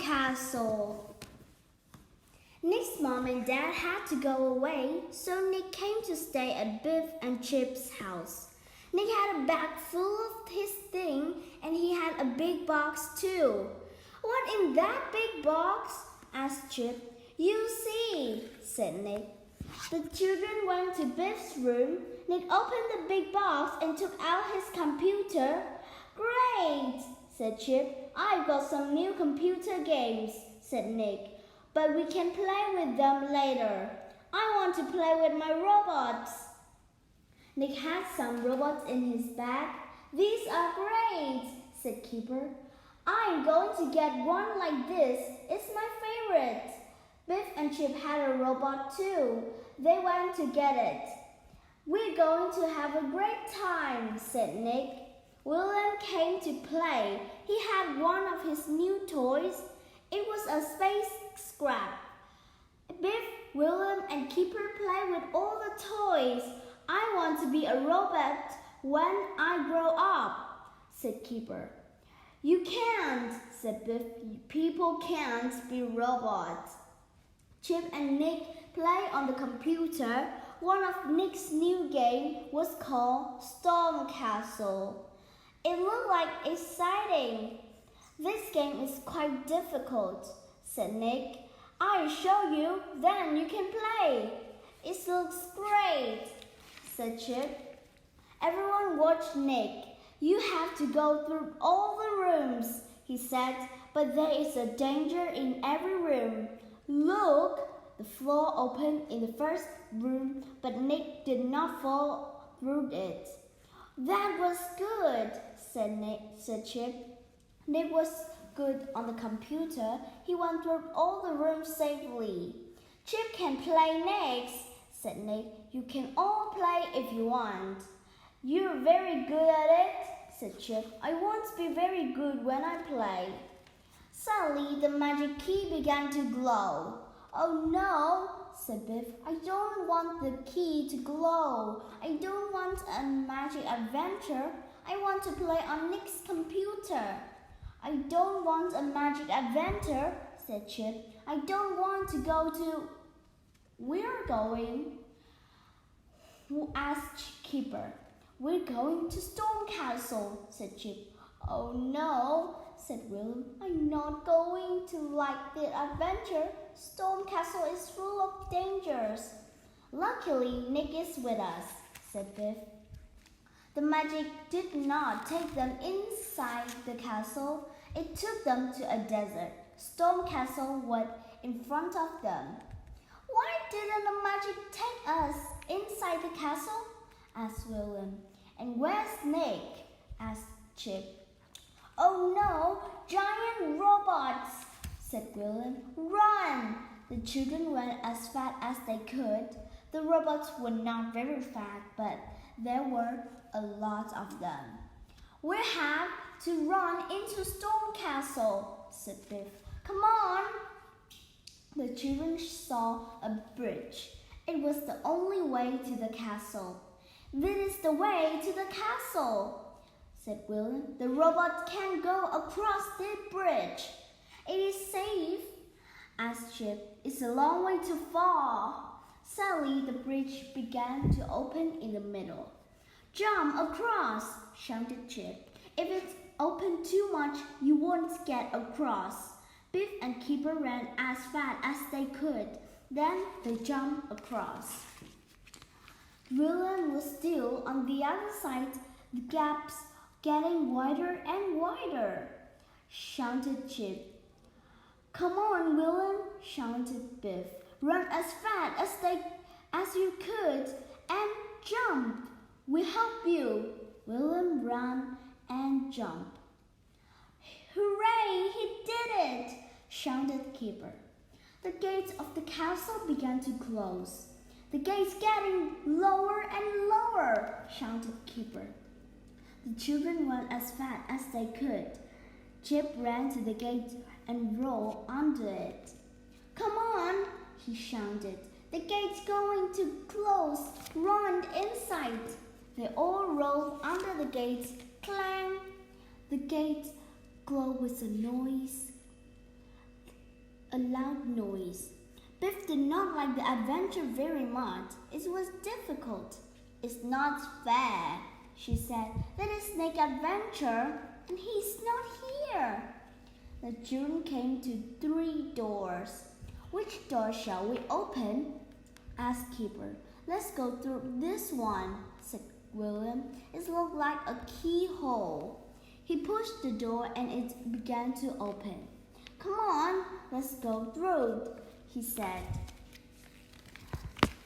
Castle. Nick's mom and dad had to go away, so Nick came to stay at Biff and Chip's house. Nick had a bag full of his things, and he had a big box too. "What in that big box?" asked Chip. "You see," said Nick. The children went to Biff's room. Nick opened the big box and took out his computer. "Great," said Chip. "I've got some new computer games," said Nick. "But we can play with them later. I want to play with my robots." Nick had some robots in his bag. "These are great," said Keeper. "I'm going to get one like this. It's my favorite." Biff and Chip had a robot too. They went to get it. "We're going to have a great time," said Nick. William came to play. He had one of his new toys. It was a spacecraft. Biff, William, and Keeper played with all the toys. "I want to be a robot when I grow up," said Keeper. "You can't," said Biff. "People can't be robots." Chip and Nick played on the computer. One of Nick's new games was called Storm Castle. It looked like exciting. "This game is quite difficult," said Nick. "I'll show you, then you can play." "It looks great," said Chip. Everyone watched Nick. "You have to go through all the rooms," he said, "but there is a danger in every room. Look!" The floor opened in the first room, but Nick did not fall through it. "That was good," said Chip. Nick was good on the computer. He went through all the rooms safely. "Chip can play next," said Nick. "You can all play if you want." "You're very good at it," said Chip. "I want to be very good when I play." Suddenly, the magic key began to glow. "Oh no," said Biff. "I don't want the key to glow. I don't want a magic adventure. I want to play on Nick's computer." "I don't want a magic adventure," said Chip. "I don't want to go to—" "We're going?" asked Keeper. "We're going to Storm Castle," said Chip. "Oh no," said William. "I'm not going to like the adventure. Storm Castle is full of dangers." "Luckily, Nick is with us," said Biff. The magic did not take them inside the castle. It took them to a desert. Storm Castle was in front of them. "Why didn't the magic take us inside the castle?" asked William. "And where's Nick?" asked Chip. "Oh no, giant robots," said William. "Run!" The children went as fast as they could. The robots were not very fast, but there were a lot of them. "We have to run into Storm Castle," said Biff. "Come on!" The children saw a bridge. It was the only way to the castle. "This is the way to the castle," said William. "The robots can't go across the bridge." "It is safe?" asked Chip. "It's a long way to fall." Suddenly, the bridge began to open in the middle. "Jump across!" shouted Chip. "If it's open too much, you won't get across." Biff and Keeper ran as fast as they could. Then they jumped across. William was still on the other side, the gaps getting wider and wider. Shouted Chip. "Come on, William," shouted Biff. "Run as fast as you could and jump. We'll help you." William ran and jumped. "Hooray, he did it!" shouted Keeper. The gates of the castle began to close. "The gate's getting lower and lower," shouted Keeper. The children went as fast as they could. Chip ran to the gate and rolled under it. "Come on," he shouted. "The gate's going to close. Run inside." They all rolled under the gate. Clang! The gate glowed with a noise. a loud noise. Biff did not like the adventure very much. It was difficult. "It's not fair," she said. "That is Snake's adventure, and he's not here." The children came to 3 doors. "Which door shall we open?" asked Keeper. "Let's go through this one," said William. "It looks like a keyhole." He pushed the door and it began to open. "Come on, let's go through," he said.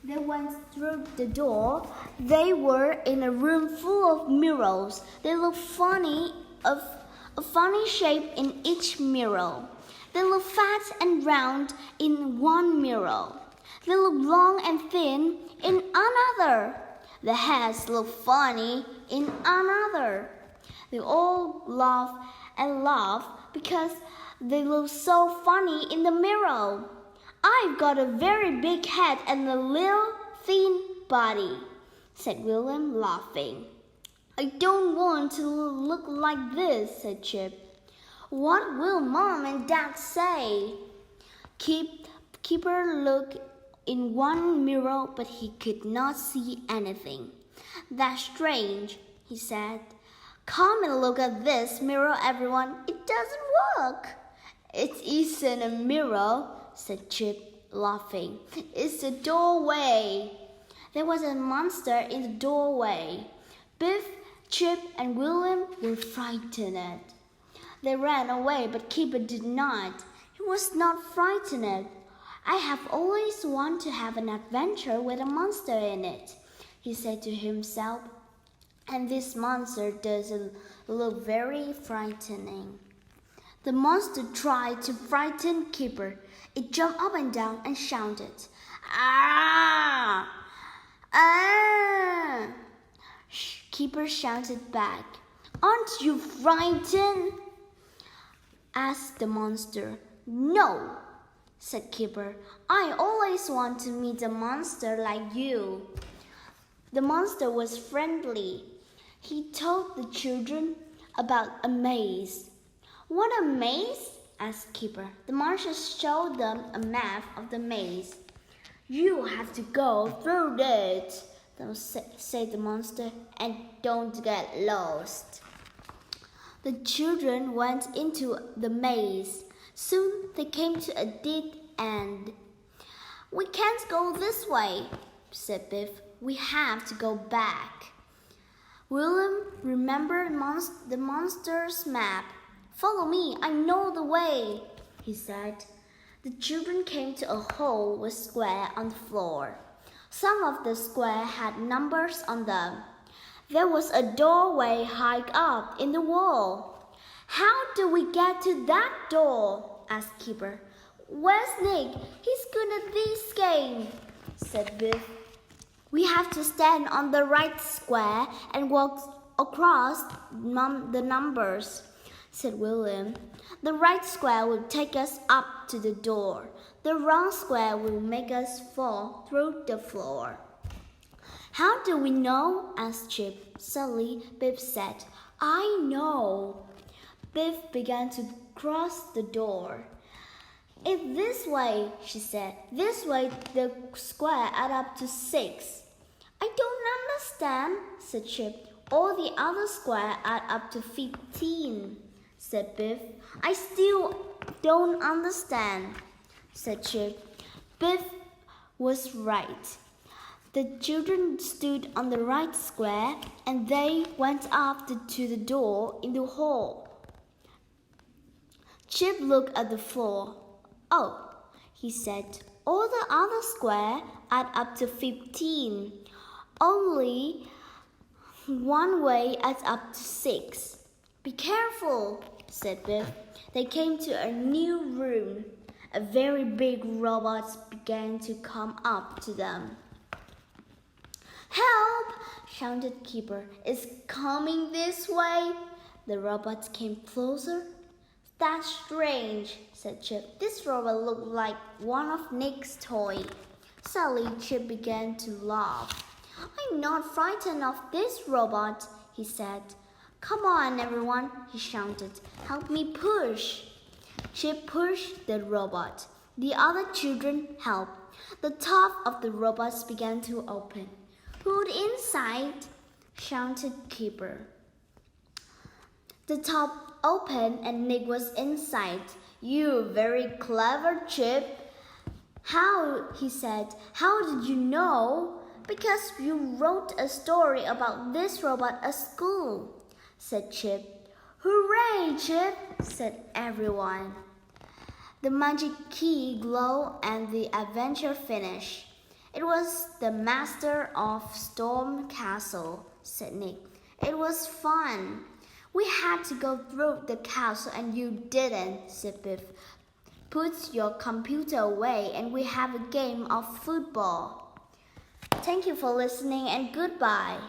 They went through the door. They were in a room full of mirrors. They looked funny, of a funny shape in each mirror. They looked fat and round in one mirror. They looked long and thin in another. The heads looked funny in another. They all laughed and laughed because they looked so funny in the mirror. "I've got a very big head and a little thin body," said William, laughing. "I don't want to look like this," said Chip. "What will Mom and Dad say?" Keeper looked in one mirror, but he could not see anything. "That's strange," he said. "Come and look at this mirror, everyone. It doesn't work." "It isn't a mirror," said Chip, laughing. "It's a doorway." There was a monster in the doorway. Biff, Chip, and William were frightened. They ran away, but Keeper did not. He was not frightened. "I have always wanted to have an adventure with a monster in it," he said to himself. "And this monster doesn't look very frightening." The monster tried to frighten Keeper. It jumped up and down and shouted, "Ah! Ah!" Keeper shouted back, "Aren't you frightened?" asked the monster. "No," said Keeper. "I always want to meet a monster like you." The monster was friendly. He told the children about a maze. "What a maze?" asked Keeper. The monster showed them a map of the maze. "You have to go through it," said the monster, "and don't get lost." The children went into the maze. Soon they came to a dead end. "We can't go this way," said Biff. "We have to go back." William remembered the monster's map. "Follow me, I know the way," he said. The children came to a hole with squares on the floor. Some of the squares had numbers on them. There was a doorway high up in the wall. "How do we get to that door?" asked Keeper. "Where's Nick? He's good at this game," said Biff. "We have to stand on the right square and walk across the numbers," said William. "The right square will take us up to the door. The wrong square will make us fall through the floor." "How do we know?" asked Chip. Suddenly, Biff said, "I know." Biff began to cross the door. "It's this way," she said. "This way the square add up to 6. "I don't understand," said Chip. "All the other square add up to 15, said Biff. "I still don't understand," said Chip. Biff was right. The children stood on the right square and they went up to the door in the hall. Chip looked at the floor. "Oh," he said, "all the other squares add up to 15. Only one way adds up to 6. "Be careful," said Biff. They came to a new room. A very big robot began to come up to them. "Help!" shouted Keeper. "It's coming this way." The robot came closer. "That's strange," said Chip. "This robot looked like one of Nick's toys." Suddenly, Chip began to laugh. "I'm not frightened of this robot," he said. "Come on, everyone," he shouted. "Help me push." Chip pushed the robot. The other children helped. The top of the robots began to open. "Who's inside?" shouted Keeper. The top opened and Nick was inside. "You very clever, Chip." "How?" he said. "How did you know?" "Because you wrote a story about this robot at school," said Chip. "Hooray, Chip!" said everyone. The magic key glowed and the adventure finished. "It was the master of Storm Castle," said Nick. "It was fun." "We had to go through the castle and you didn't," said Biff. "Put your computer away and we have a game of football." Thank you for listening and goodbye.